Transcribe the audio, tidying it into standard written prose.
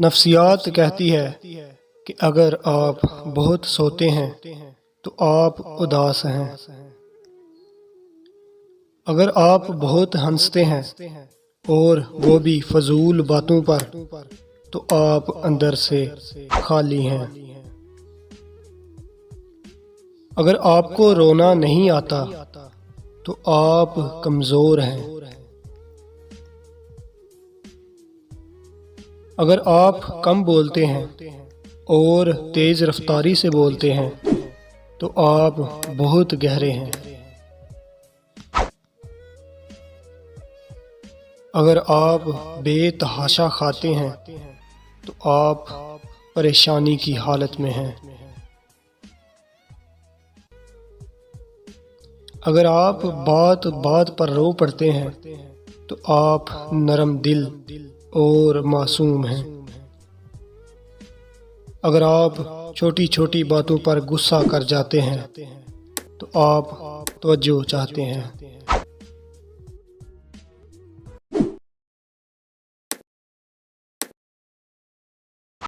نفسیات کہتی ہے کہ اگر آپ بہت سوتے ہیں تو آپ اداس ہیں، اگر آپ بہت ہنستے ہیں اور وہ بھی فضول باتوں پر تو آپ اندر سے خالی ہیں، اگر آپ کو رونا نہیں آتا تو آپ کمزور ہیں، اگر آپ کم بولتے ہیں اور تیز رفتاری سے بولتے ہیں تو آپ بہت گہرے ہیں، اگر آپ بے تحاشا کھاتے ہیں تو آپ پریشانی کی حالت میں ہیں، اگر آپ بات بات پر رو پڑتے ہیں تو آپ نرم دل اور معصوم ہیں، اگر آپ چھوٹی چھوٹی باتوں پر غصہ کر جاتے ہیں تو آپ توجہ چاہتے ہیں۔